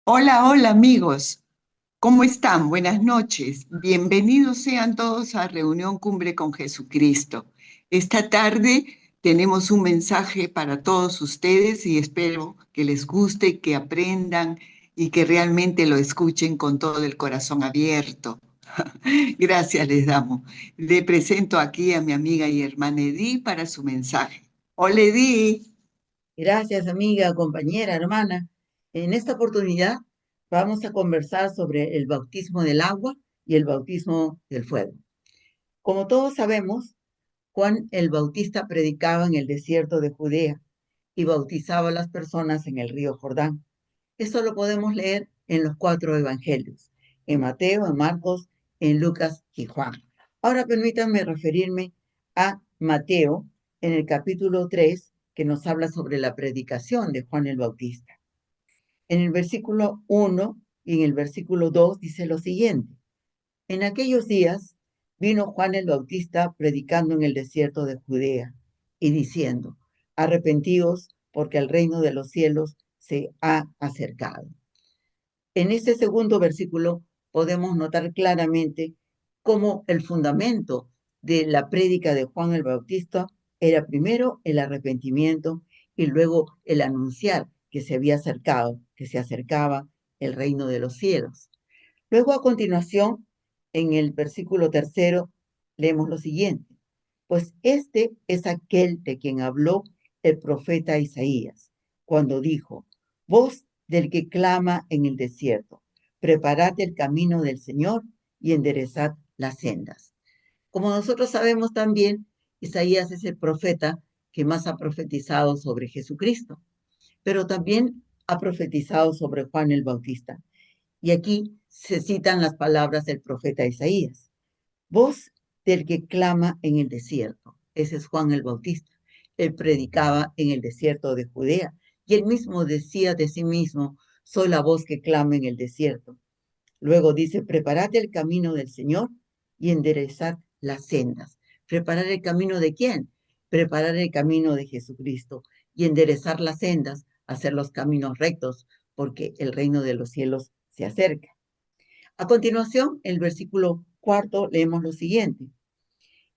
Hola, hola amigos, ¿cómo están? Buenas noches. Bienvenidos sean todos a Reunión Cumbre con Jesucristo. Esta tarde tenemos un mensaje para todos ustedes y espero que les guste, que aprendan y que realmente lo escuchen con todo el corazón abierto. Gracias les damos. Le presento aquí a mi amiga y hermana Edith para su mensaje. Hola Edith. Gracias, amiga, compañera, hermana. En esta oportunidad vamos a conversar sobre el bautismo del agua y el bautismo del fuego. Como todos sabemos, Juan el Bautista predicaba en el desierto de Judea y bautizaba a las personas en el río Jordán. Esto lo podemos leer en los cuatro evangelios, en Mateo, en Marcos, en Lucas y Juan. Ahora permítanme referirme a Mateo en el capítulo 3, que nos habla sobre la predicación de Juan el Bautista. En el versículo 1 y en el versículo 2 dice lo siguiente: en aquellos días vino Juan el Bautista predicando en el desierto de Judea y diciendo: arrepentíos porque el reino de los cielos se ha acercado. En este segundo versículo podemos notar claramente cómo el fundamento de la prédica de Juan el Bautista era primero el arrepentimiento y luego el anunciar que se había acercado, que se acercaba el reino de los cielos. Luego, a continuación, en el versículo tercero, leemos lo siguiente: pues este es aquel de quien habló el profeta Isaías, cuando dijo: voz del que clama en el desierto, preparad el camino del Señor y enderezad las sendas. Como nosotros sabemos también, Isaías es el profeta que más ha profetizado sobre Jesucristo, pero también ha profetizado sobre Juan el Bautista. Y aquí se citan las palabras del profeta Isaías: voz del que clama en el desierto. Ese es Juan el Bautista. Él predicaba en el desierto de Judea y él mismo decía de sí mismo: soy la voz que clama en el desierto. Luego dice: preparad el camino del Señor y enderezad las sendas. ¿Preparar el camino de quién? Preparar el camino de Jesucristo y enderezar las sendas, hacer los caminos rectos, porque el reino de los cielos se acerca. A continuación, el versículo cuarto, leemos lo siguiente: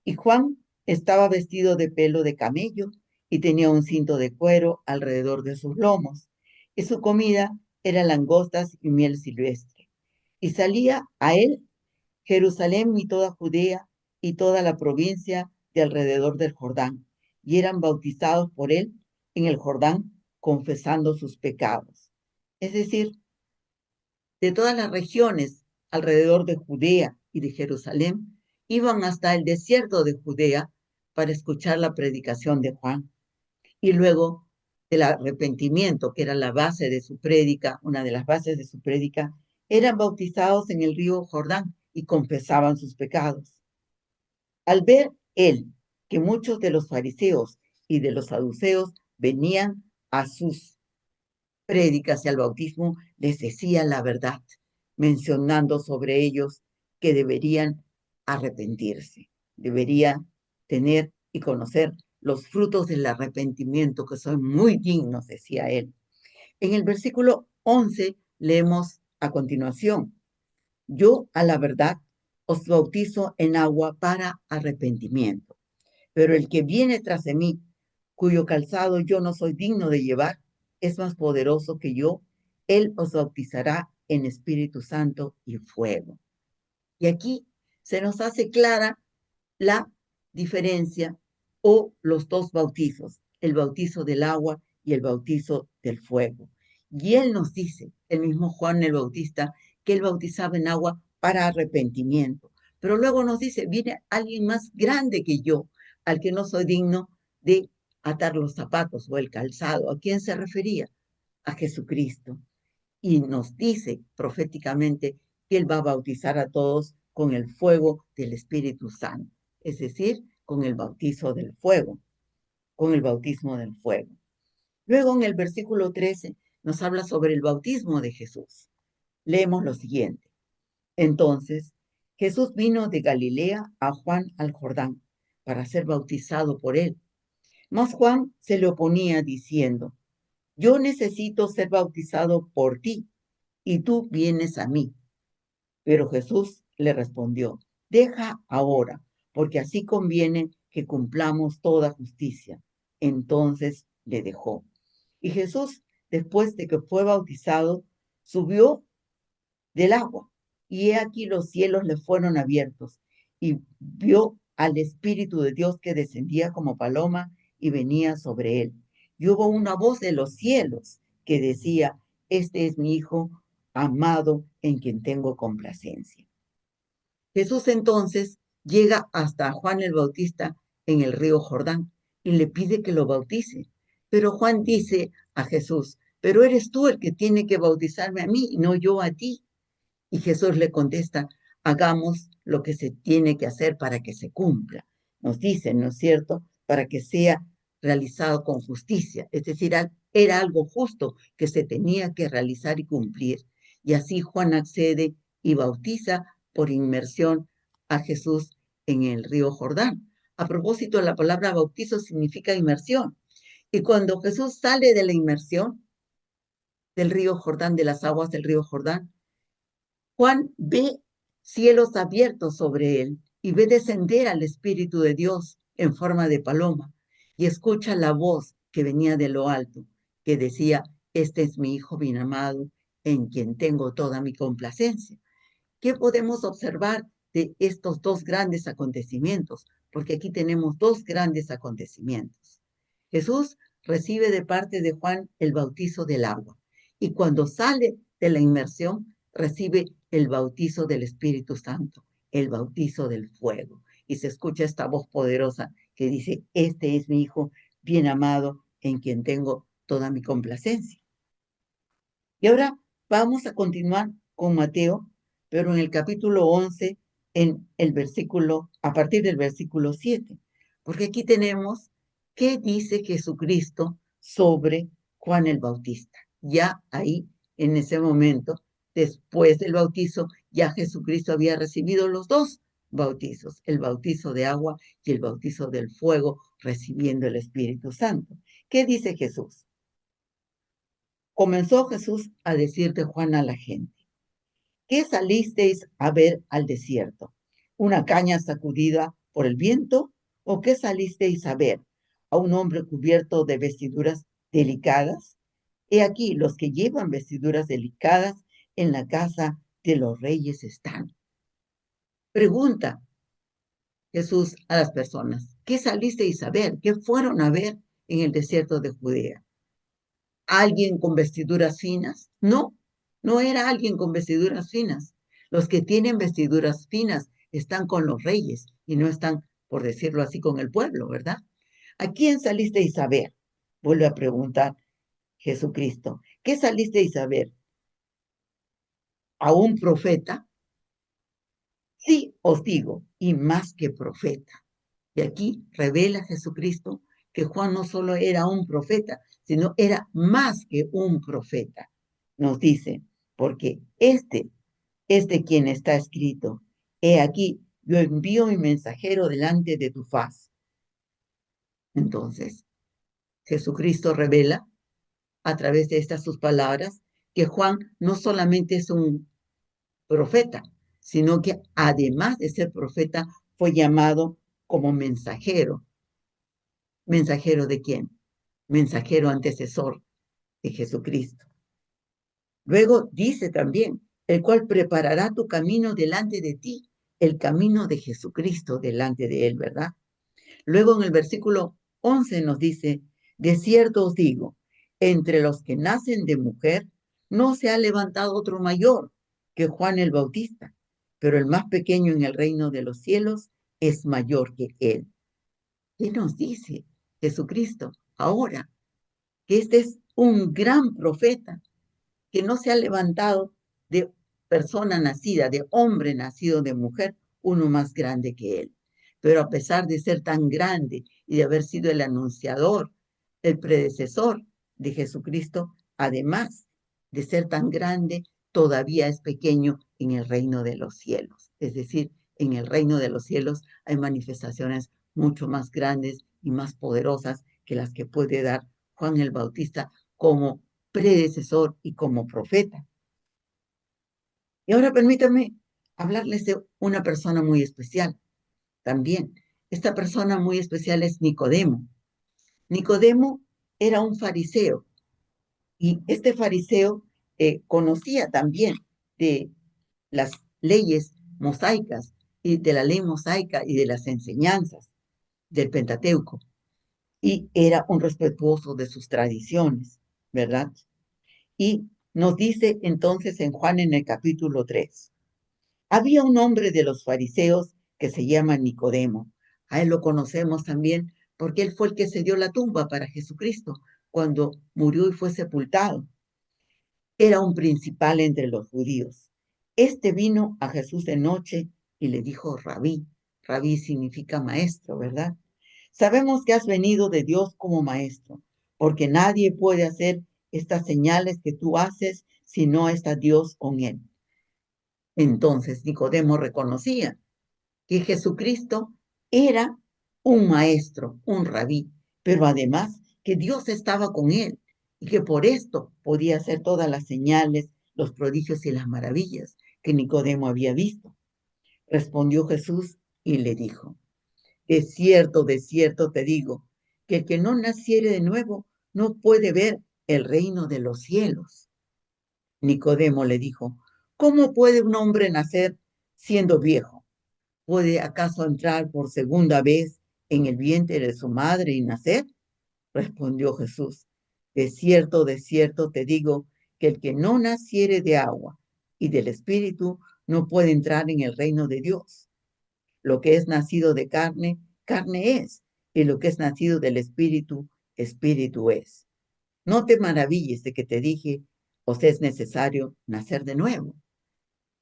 y Juan estaba vestido de pelo de camello y tenía un cinto de cuero alrededor de sus lomos, y su comida era langostas y miel silvestre. Y salía a él Jerusalén y toda Judea y toda la provincia de alrededor del Jordán, y eran bautizados por él en el Jordán, confesando sus pecados. Es decir, de todas las regiones alrededor de Judea y de Jerusalén, iban hasta el desierto de Judea para escuchar la predicación de Juan. Y luego del arrepentimiento, que era la base de su prédica, una de las bases de su prédica, eran bautizados en el río Jordán y confesaban sus pecados. Al ver él que muchos de los fariseos y de los saduceos venían a sus prédicas y al bautismo, les decía la verdad, mencionando sobre ellos que deberían arrepentirse, deberían tener y conocer los frutos del arrepentimiento, que son muy dignos, decía él. En el versículo 11 leemos a continuación: yo a la verdad os bautizo en agua para arrepentimiento, pero el que viene tras de mí, cuyo calzado yo no soy digno de llevar, es más poderoso que yo. Él os bautizará en Espíritu Santo y fuego. Y aquí se nos hace clara la diferencia o los dos bautizos: el bautizo del agua y el bautizo del fuego. Y él nos dice, el mismo Juan el Bautista, que él bautizaba en agua para arrepentimiento. Pero luego nos dice: viene alguien más grande que yo, al que no soy digno de atar los zapatos o el calzado. ¿A quién se refería? A Jesucristo. Y nos dice proféticamente que él va a bautizar a todos con el fuego del Espíritu Santo, es decir, con el bautizo del fuego, con el bautismo del fuego. Luego, en el versículo 13 nos habla sobre el bautismo de Jesús. Leemos lo siguiente: entonces Jesús vino de Galilea a Juan al Jordán para ser bautizado por él. Mas Juan se le oponía diciendo: yo necesito ser bautizado por ti, y tú vienes a mí. Pero Jesús le respondió, deja ahora, porque así conviene que cumplamos toda justicia. Entonces le dejó. Y Jesús, después de que fue bautizado, subió del agua. Y he aquí los cielos le fueron abiertos, y vio al Espíritu de Dios que descendía como paloma y venía sobre él. Y hubo una voz de los cielos que decía, este es mi Hijo amado en quien tengo complacencia. Jesús entonces llega hasta Juan el Bautista en el río Jordán y le pide que lo bautice. Pero Juan dice a Jesús, pero eres tú el que tiene que bautizarme a mí, no yo a ti. Y Jesús le contesta, hagamos lo que se tiene que hacer para que se cumpla. Nos dice, ¿no es cierto? Para que sea realizado con justicia. Es decir, era algo justo que se tenía que realizar y cumplir. Y así Juan accede y bautiza por inmersión a Jesús en el río Jordán. A propósito, la palabra bautizo significa inmersión. Y cuando Jesús sale de la inmersión del río Jordán, de las aguas del río Jordán, Juan ve cielos abiertos sobre él y ve descender al Espíritu de Dios en forma de paloma y escucha la voz que venía de lo alto, que decía, este es mi Hijo bien amado, en quien tengo toda mi complacencia. ¿Qué podemos observar de estos dos grandes acontecimientos? Porque aquí tenemos dos grandes acontecimientos. Jesús recibe de parte de Juan el bautizo del agua y cuando sale de la inmersión recibe el bautizo del Espíritu Santo, el bautizo del fuego. Y se escucha esta voz poderosa que dice, este es mi Hijo bien amado en quien tengo toda mi complacencia. Y ahora vamos a continuar con Mateo, pero en el capítulo 11, a partir del versículo 7, porque aquí tenemos qué dice Jesucristo sobre Juan el Bautista. Ya ahí, en ese momento, después del bautizo, ya Jesucristo había recibido los dos bautizos, el bautizo de agua y el bautizo del fuego, recibiendo el Espíritu Santo. ¿Qué dice Jesús? Comenzó Jesús a decir de Juan a la gente, ¿qué salisteis a ver al desierto? ¿Una caña sacudida por el viento? ¿O qué salisteis a ver? ¿A un hombre cubierto de vestiduras delicadas? He aquí, los que llevan vestiduras delicadas en la casa de los reyes están. Pregunta Jesús a las personas, ¿qué salisteis a ver? ¿Qué fueron a ver en el desierto de Judea? ¿Alguien con vestiduras finas? No, no era alguien con vestiduras finas. Los que tienen vestiduras finas están con los reyes y no están, por decirlo así, con el pueblo, ¿verdad? ¿A quién salisteis a ver? Vuelve a preguntar Jesucristo. ¿Qué salisteis a ver? ¿A un profeta? Sí, os digo, y más que profeta. Y aquí revela Jesucristo que Juan no solo era un profeta, sino era más que un profeta. Nos dice, porque es de quien está escrito, he aquí, yo envío mi mensajero delante de tu faz. Entonces, Jesucristo revela a través de estas sus palabras que Juan no solamente es un profeta, sino que además de ser profeta, fue llamado como mensajero. ¿Mensajero de quién? Mensajero antecesor de Jesucristo. Luego dice también, el cual preparará tu camino delante de ti, el camino de Jesucristo delante de él, ¿verdad? Luego en el versículo 11 nos dice, de cierto os digo, entre los que nacen de mujer, no se ha levantado otro mayor que Juan el Bautista, pero el más pequeño en el reino de los cielos es mayor que él. ¿Qué nos dice Jesucristo ahora? Que este es un gran profeta, que no se ha levantado de persona nacida, de hombre nacido de mujer, uno más grande que él. Pero a pesar de ser tan grande y de haber sido el anunciador, el predecesor de Jesucristo, además de ser tan grande, todavía es pequeño en el reino de los cielos. Es decir, en el reino de los cielos hay manifestaciones mucho más grandes y más poderosas que las que puede dar Juan el Bautista como predecesor y como profeta. Y ahora permítame hablarles de una persona muy especial también. Esta persona muy especial es Nicodemo. Nicodemo era un fariseo y este fariseo conocía también de las leyes mosaicas y de la ley mosaica y de las enseñanzas del Pentateuco y era un respetuoso de sus tradiciones, ¿verdad? Y nos dice entonces en Juan en el capítulo 3, había un hombre de los fariseos que se llama Nicodemo. A él lo conocemos también porque él fue el que se dio la tumba para Jesucristo cuando murió y fue sepultado. Era un principal entre los judíos. Este vino a Jesús de noche y le dijo Rabí. Rabí significa maestro, ¿verdad? Sabemos que has venido de Dios como maestro, porque nadie puede hacer estas señales que tú haces si no está Dios con él. Entonces Nicodemo reconocía que Jesucristo era un maestro, un rabí, pero además que Dios estaba con él y que por esto podía hacer todas las señales, los prodigios y las maravillas que Nicodemo había visto. Respondió Jesús y le dijo, de cierto te digo, que el que no naciere de nuevo no puede ver el reino de los cielos. Nicodemo le dijo, ¿cómo puede un hombre nacer siendo viejo? ¿Puede acaso entrar por segunda vez en el vientre de su madre y nacer? Respondió Jesús, de cierto te digo, que el que no naciere de agua y del Espíritu no puede entrar en el reino de Dios. Lo que es nacido de carne, carne es, y lo que es nacido del Espíritu, Espíritu es. No te maravilles de que te dije, os es necesario nacer de nuevo.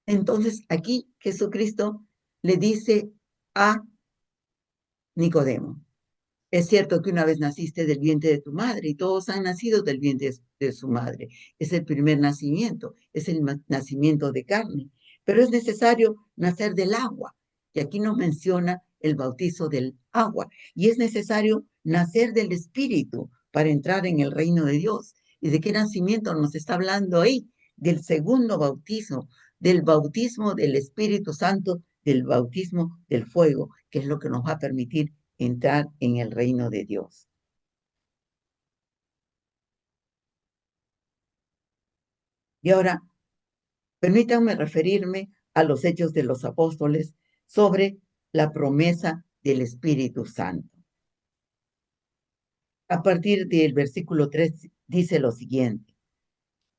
Entonces aquí Jesucristo le dice a Nicodemo, es cierto que una vez naciste del vientre de tu madre y todos han nacido del vientre de su madre. Es el primer nacimiento, es el nacimiento de carne, pero es necesario nacer del agua. Y aquí nos menciona el bautizo del agua. Y es necesario nacer del Espíritu para entrar en el reino de Dios. ¿Y de qué nacimiento nos está hablando ahí? Del segundo bautismo, del bautismo del Espíritu Santo, del bautismo del fuego, que es lo que nos va a permitir entrar en el reino de Dios. Y ahora, permítanme referirme a los hechos de los apóstoles sobre la promesa del Espíritu Santo. A partir del versículo 3 dice lo siguiente,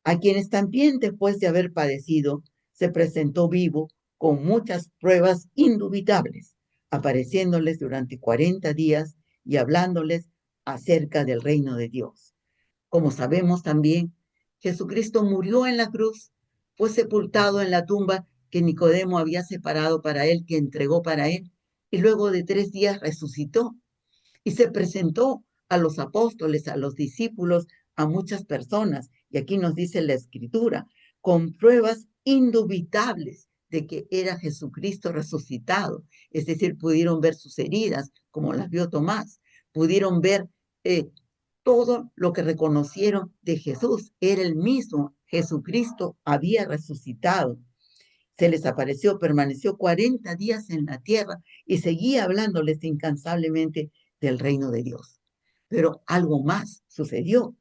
a quienes también después de haber padecido, se presentó vivo con muchas pruebas indubitables, apareciéndoles durante 40 días y hablándoles acerca del reino de Dios. Como sabemos también, Jesucristo murió en la cruz, fue sepultado en la tumba que Nicodemo había separado para él, que entregó para él, y luego de 3 días resucitó y se presentó a los apóstoles, a los discípulos, a muchas personas. Y aquí nos dice la Escritura, con pruebas indubitables de que era Jesucristo resucitado. Es decir, pudieron ver sus heridas, como las vio Tomás, pudieron ver todo lo que reconocieron de Jesús. Era el mismo, Jesucristo había resucitado. Se les apareció, permaneció 40 días en la tierra y seguía hablándoles incansablemente del reino de Dios. Pero algo más sucedió,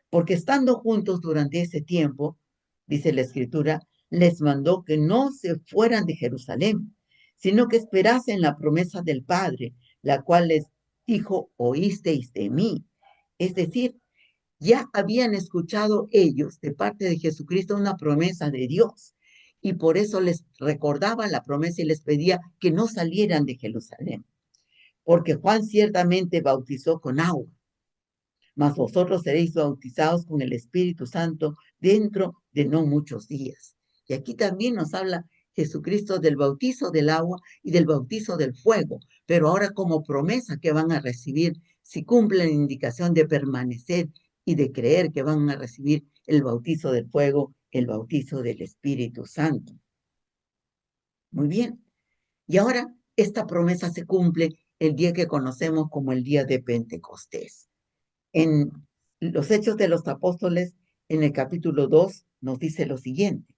porque estando juntos durante ese tiempo, dice la Escritura, les mandó que no se fueran de Jerusalén, sino que esperasen la promesa del Padre, la cual les dijo, oísteis de mí. Es decir, ya habían escuchado ellos de parte de Jesucristo una promesa de Dios y por eso les recordaba la promesa y les pedía que no salieran de Jerusalén, porque Juan ciertamente bautizó con agua, mas vosotros seréis bautizados con el Espíritu Santo dentro de no muchos días. Y aquí también nos habla Jesucristo del bautizo del agua y del bautizo del fuego, pero ahora como promesa que van a recibir si cumplen la indicación de permanecer y de creer que van a recibir el bautizo del fuego, el bautizo del Espíritu Santo. Muy bien. Y ahora esta promesa se cumple el día que conocemos como el día de Pentecostés. En los Hechos de los Apóstoles, en el capítulo 2, nos dice lo siguiente.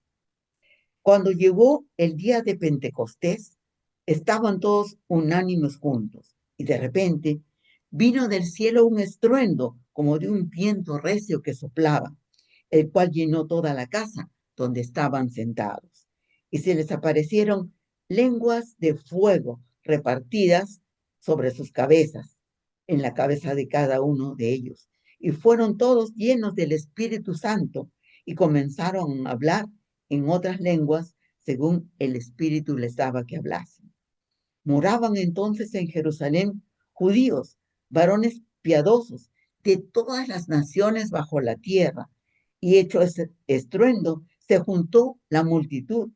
Cuando llegó el día de Pentecostés, estaban todos unánimes juntos, y de repente vino del cielo un estruendo como de un viento recio que soplaba, el cual llenó toda la casa donde estaban sentados. Y se les aparecieron lenguas de fuego repartidas sobre sus cabezas, en la cabeza de cada uno de ellos. Y fueron todos llenos del Espíritu Santo y comenzaron a hablar en otras lenguas según el Espíritu les daba que hablasen. Moraban entonces en Jerusalén judíos, varones piadosos de todas las naciones bajo la tierra. Y hecho ese estruendo, se juntó la multitud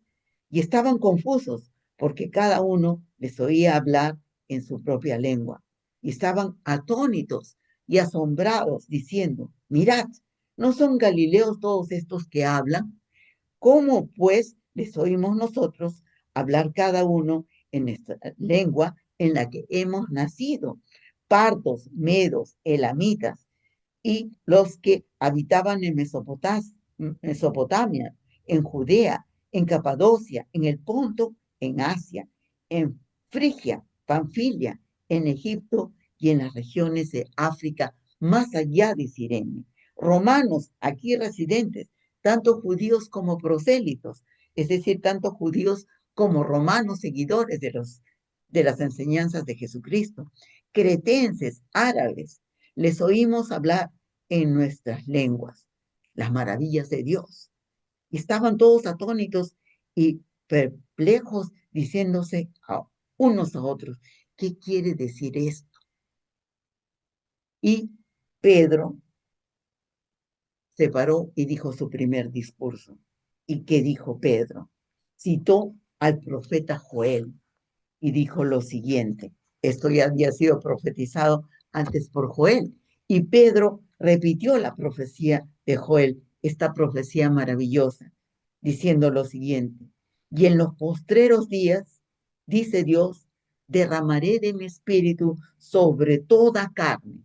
y estaban confusos porque cada uno les oía hablar en su propia lengua. Y estaban atónitos y asombrados, diciendo: mirad, ¿no son galileos todos estos que hablan? ¿Cómo pues les oímos nosotros hablar cada uno en nuestra lengua en la que hemos nacido? Partos, medos, elamitas y los que habitaban en Mesopotamia, en Judea, en Capadocia, en el Ponto, en Asia, en Frigia, Panfilia, en Egipto y en las regiones de África, más allá de Cirene. Romanos aquí residentes, tanto judíos como prosélitos, es decir, tanto judíos como romanos seguidores de las enseñanzas de Jesucristo, cretenses, árabes, les oímos hablar en nuestras lenguas las maravillas de Dios. Y estaban todos atónitos y perplejos, diciéndose a unos a otros: ¿qué quiere decir esto? Y Pedro se paró y dijo su primer discurso. ¿Y qué dijo Pedro? Citó al profeta Joel y dijo lo siguiente. Esto ya había sido profetizado antes por Joel. Y Pedro repitió la profecía de Joel, esta profecía maravillosa, diciendo lo siguiente: y en los postreros días, dice Dios, derramaré de mi espíritu sobre toda carne,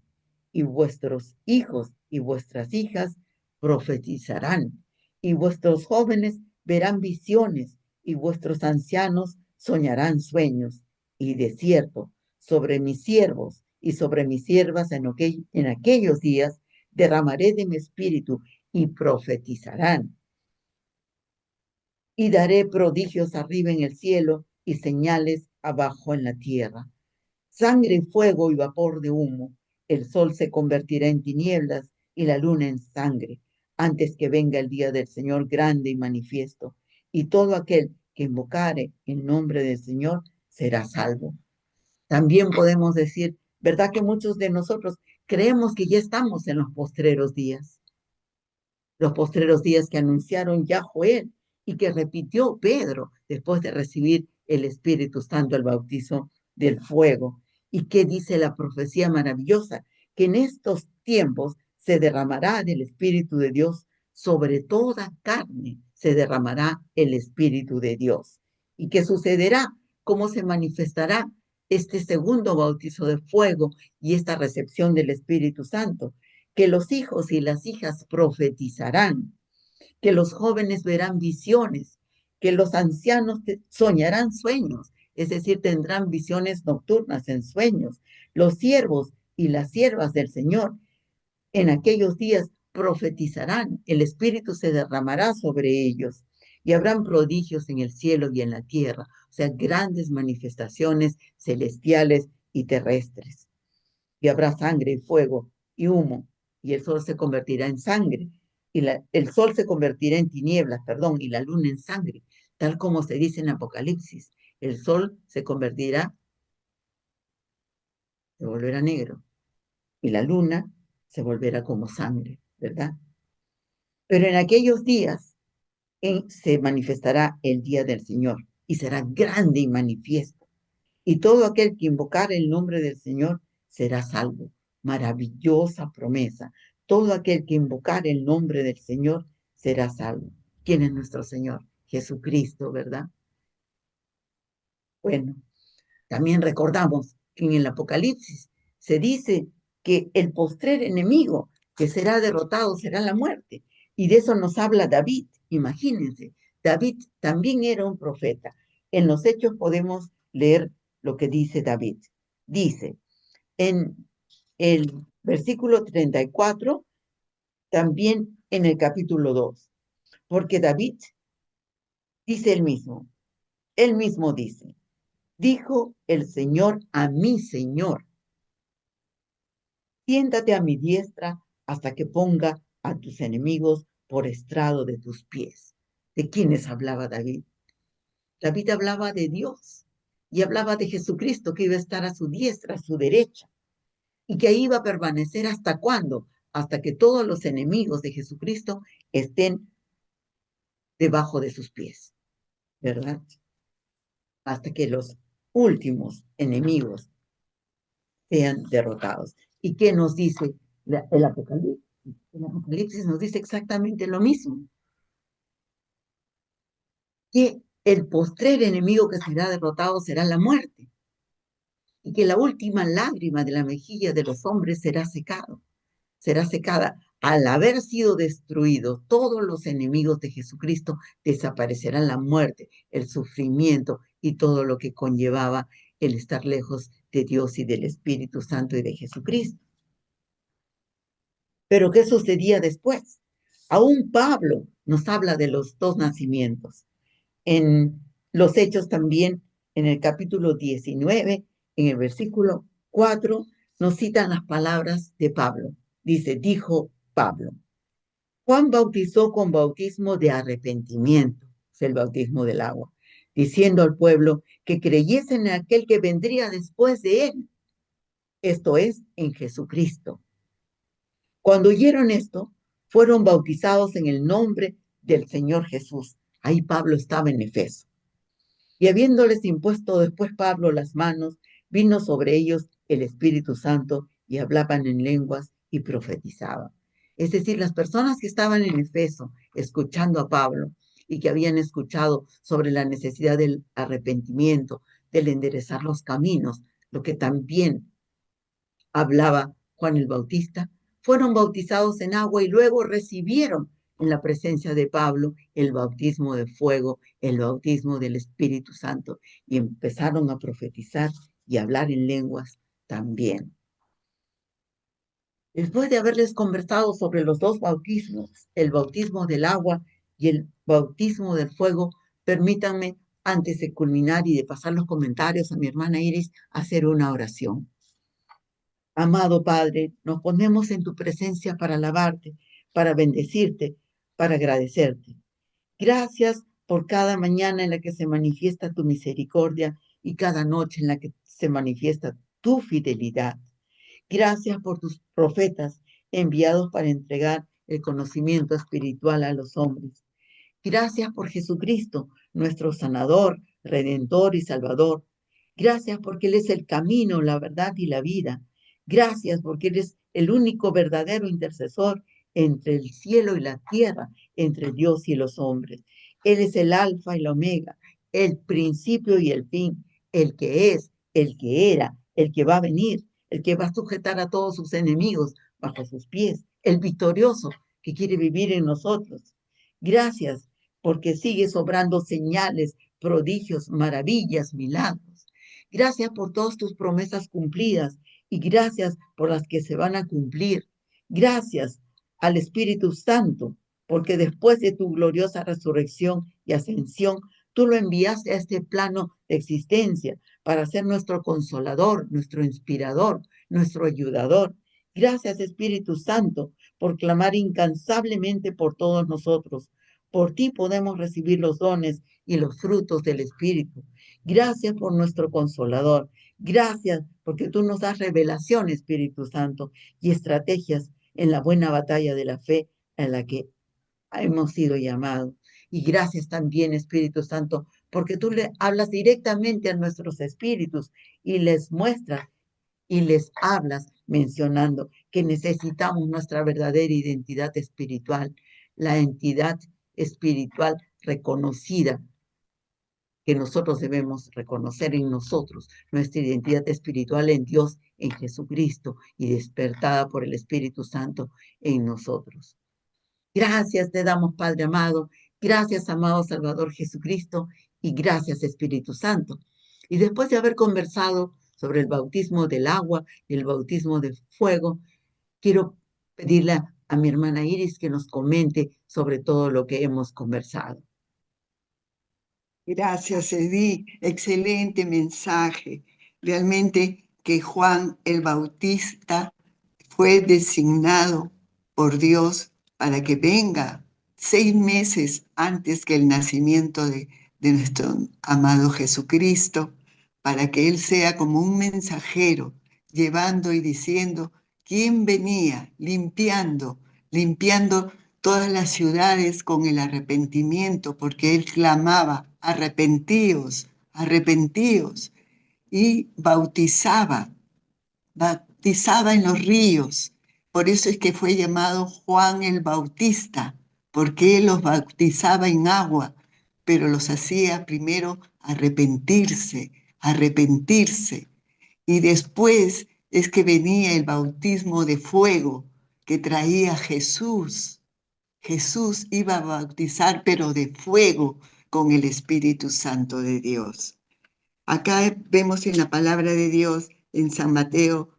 y vuestros hijos y vuestras hijas profetizarán, y vuestros jóvenes verán visiones, y vuestros ancianos soñarán sueños. Y de cierto, sobre mis siervos y sobre mis siervas en aquellos días derramaré de mi espíritu y profetizarán. Y daré prodigios arriba en el cielo y señales abajo en la tierra: sangre y fuego y vapor de humo. El sol se convertirá en tinieblas y la luna en sangre, antes que venga el día del Señor grande y manifiesto. Y todo aquel que invocare el nombre del Señor será salvo. También podemos decir, ¿verdad que muchos de nosotros creemos que ya estamos en los postreros días? Los postreros días que anunciaron ya Joel y que repitió Pedro después de recibir el Espíritu Santo, el bautizo del fuego. ¿Y qué dice la profecía maravillosa? Que en estos tiempos se derramará del Espíritu de Dios sobre toda carne, se derramará el Espíritu de Dios. ¿Y qué sucederá? ¿Cómo se manifestará este segundo bautizo de fuego y esta recepción del Espíritu Santo? Que los hijos y las hijas profetizarán, que los jóvenes verán visiones, que los ancianos soñarán sueños, es decir, tendrán visiones nocturnas en sueños. Los siervos y las siervas del Señor en aquellos días profetizarán, el Espíritu se derramará sobre ellos y habrán prodigios en el cielo y en la tierra, o sea, grandes manifestaciones celestiales y terrestres. Y habrá sangre y fuego y humo, y el sol se convertirá en sangre, y el sol se convertirá en tinieblas, perdón, y la luna en sangre, tal como se dice en Apocalipsis. El sol se convertirá, se volverá negro, y la luna se volverá como sangre, ¿verdad? Pero en aquellos días se manifestará el día del Señor, y será grande y manifiesto. Y todo aquel que invocar el nombre del Señor será salvo. Maravillosa promesa. Todo aquel que invocar el nombre del Señor será salvo. ¿Quién es nuestro Señor? Jesucristo, ¿verdad? Bueno, también recordamos que en el Apocalipsis se dice que el postrer enemigo que será derrotado será la muerte. Y de eso nos habla David. Imagínense, David también era un profeta. En los Hechos podemos leer lo que dice David. Dice en el versículo 34, también en el capítulo 2, porque David dice él mismo dice, dijo el Señor a mi Señor, siéntate a mi diestra hasta que ponga a tus enemigos por estrado de tus pies. ¿De quiénes hablaba David? David hablaba de Dios y hablaba de Jesucristo que iba a estar a su diestra, a su derecha, y que ahí iba a permanecer hasta cuándo, hasta que todos los enemigos de Jesucristo estén debajo de sus pies, ¿verdad? Hasta que los últimos enemigos sean derrotados. ¿Y qué nos dice el Apocalipsis? El Apocalipsis nos dice exactamente lo mismo, que el postrer enemigo que será derrotado será la muerte, y que la última lágrima de la mejilla de los hombres será secada. Al haber sido destruidos todos los enemigos de Jesucristo, desaparecerá la muerte, el sufrimiento y todo lo que conllevaba el estar lejos de Dios y del Espíritu Santo y de Jesucristo. Pero ¿qué sucedía después? Aún Pablo nos habla de los dos nacimientos. En los Hechos también, en el capítulo 19, en el versículo 4, nos citan las palabras de Pablo. Dice, dijo Pablo, Juan bautizó con bautismo de arrepentimiento, es el bautismo del agua, diciendo al pueblo que creyesen en aquel que vendría después de él, esto es, en Jesucristo. Cuando oyeron esto, fueron bautizados en el nombre del Señor Jesús. Ahí Pablo estaba en Efeso. Y habiéndoles impuesto después Pablo las manos, vino sobre ellos el Espíritu Santo y hablaban en lenguas y profetizaban. Es decir, las personas que estaban en Efeso escuchando a Pablo y que habían escuchado sobre la necesidad del arrepentimiento, del enderezar los caminos, lo que también hablaba Juan el Bautista, fueron bautizados en agua y luego recibieron en la presencia de Pablo el bautismo de fuego, el bautismo del Espíritu Santo, y empezaron a profetizar y a hablar en lenguas también. Después de haberles conversado sobre los dos bautismos, el bautismo del agua y el bautismo del fuego, permítanme, antes de culminar y de pasar los comentarios a mi hermana Iris, hacer una oración. Amado Padre, nos ponemos en tu presencia para alabarte, para bendecirte, para agradecerte. Gracias por cada mañana en la que se manifiesta tu misericordia y cada noche en la que se manifiesta tu fidelidad. Gracias por tus profetas enviados para entregar el conocimiento espiritual a los hombres. Gracias por Jesucristo, nuestro sanador, redentor y salvador. Gracias porque Él es el camino, la verdad y la vida. Gracias porque Él es el único verdadero intercesor entre el cielo y la tierra, entre Dios y los hombres. Él es el alfa y la omega, el principio y el fin, el que es, el que era, el que va a venir, el que va a sujetar a todos sus enemigos bajo sus pies, el victorioso que quiere vivir en nosotros. Gracias porque sigues obrando señales, prodigios, maravillas, milagros. Gracias por todas tus promesas cumplidas y gracias por las que se van a cumplir. Gracias al Espíritu Santo, porque después de tu gloriosa resurrección y ascensión, tú lo enviaste a este plano de existencia para ser nuestro consolador, nuestro inspirador, nuestro ayudador. Gracias, Espíritu Santo, por clamar incansablemente por todos nosotros. Por ti podemos recibir los dones y los frutos del Espíritu. Gracias por nuestro consolador. Gracias porque tú nos das revelación, Espíritu Santo, y estrategias en la buena batalla de la fe en la que hemos sido llamados. Y gracias también, Espíritu Santo, porque tú le hablas directamente a nuestros espíritus y les muestras y les hablas mencionando que necesitamos nuestra verdadera identidad espiritual, la entidad espiritual reconocida que nosotros debemos reconocer en nosotros, nuestra identidad espiritual en Dios, en Jesucristo y despertada por el Espíritu Santo en nosotros. Gracias te damos, Padre amado. Gracias, amado Salvador Jesucristo, y gracias, Espíritu Santo. Y después de haber conversado sobre el bautismo del agua y el bautismo del fuego, quiero pedirle a mi hermana Iris que nos comente sobre todo lo que hemos conversado. Gracias, Edith. Excelente mensaje. Realmente que Juan el Bautista fue designado por Dios para que venga 6 meses antes que el nacimiento de nuestro amado Jesucristo, para que Él sea como un mensajero, llevando y diciendo quién venía, limpiando todas las ciudades con el arrepentimiento, porque Él clamaba, arrepentíos, arrepentíos, y bautizaba en los ríos. Por eso es que fue llamado Juan el Bautista, porque él los bautizaba en agua, pero los hacía primero arrepentirse, arrepentirse. Y después es que venía el bautismo de fuego que traía Jesús. Jesús iba a bautizar, pero de fuego, con el Espíritu Santo de Dios. Acá vemos en la palabra de Dios, en San Mateo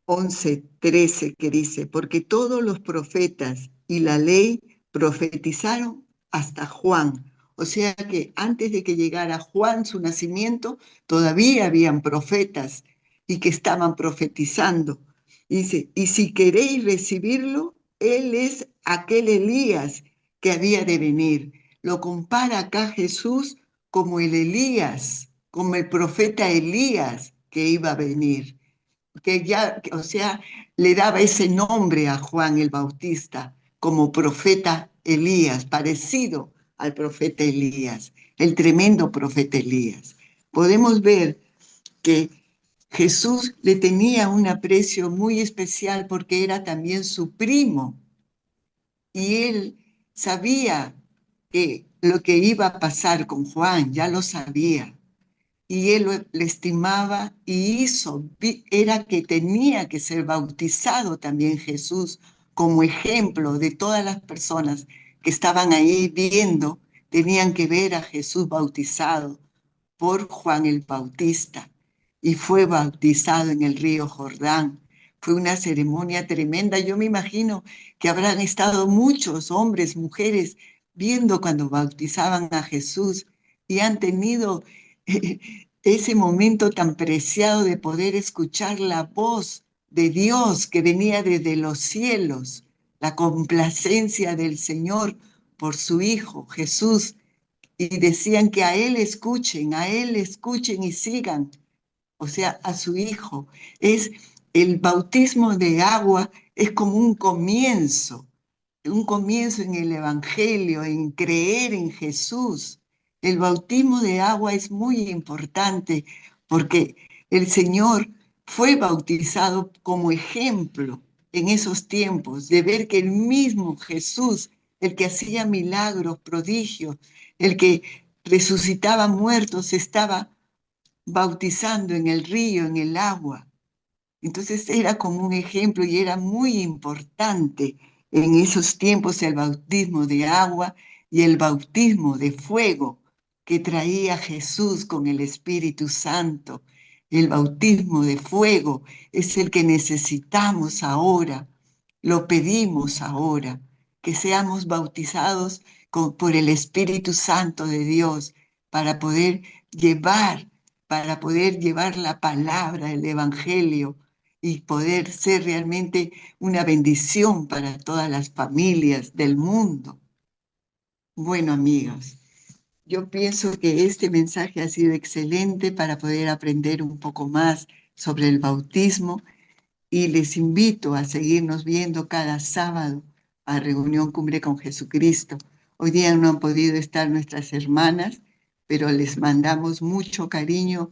11:13, que dice, porque todos los profetas y la ley profetizaron hasta Juan. O sea que antes de que llegara Juan, su nacimiento, todavía habían profetas y que estaban profetizando. Dice, y si queréis recibirlo, él es aquel Elías que había de venir. Lo compara acá Jesús como el Elías, como el profeta Elías que iba a venir, que ya, o sea, le daba ese nombre a Juan el Bautista como profeta Elías, parecido al profeta Elías, el tremendo profeta Elías. Podemos ver que Jesús le tenía un aprecio muy especial porque era también su primo y él sabía que lo que iba a pasar con Juan, ya lo sabía y él le estimaba y era que tenía que ser bautizado también Jesús como ejemplo de todas las personas que estaban ahí viendo, tenían que ver a Jesús bautizado por Juan el Bautista y fue bautizado en el río Jordán. Fue una ceremonia tremenda. Yo me imagino que habrán estado muchos hombres, mujeres, viendo cuando bautizaban a Jesús y han tenido ese momento tan preciado de poder escuchar la voz de Dios que venía desde los cielos, la complacencia del Señor por su Hijo Jesús, y decían que a Él escuchen y sigan, o sea, a su Hijo. Es el bautismo de agua, es como un comienzo en el Evangelio, en creer en Jesús. El bautismo de agua es muy importante porque el Señor fue bautizado como ejemplo en esos tiempos, de ver que el mismo Jesús, el que hacía milagros, prodigios, el que resucitaba muertos, estaba bautizando en el río, en el agua. Entonces era como un ejemplo y era muy importante en esos tiempos el bautismo de agua y el bautismo de fuego que traía Jesús con el Espíritu Santo. El bautismo de fuego es el que necesitamos ahora, lo pedimos ahora, que seamos bautizados por el Espíritu Santo de Dios para poder llevar, para poder llevar la palabra, el Evangelio y poder ser realmente una bendición para todas las familias del mundo. Bueno, amigos, yo pienso que este mensaje ha sido excelente para poder aprender un poco más sobre el bautismo y les invito a seguirnos viendo cada sábado a Reunión Cumbre con Jesucristo. Hoy día no han podido estar nuestras hermanas, pero les mandamos mucho cariño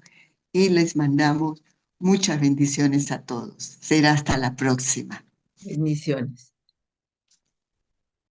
y les mandamos muchas bendiciones a todos. Será hasta la próxima. Bendiciones.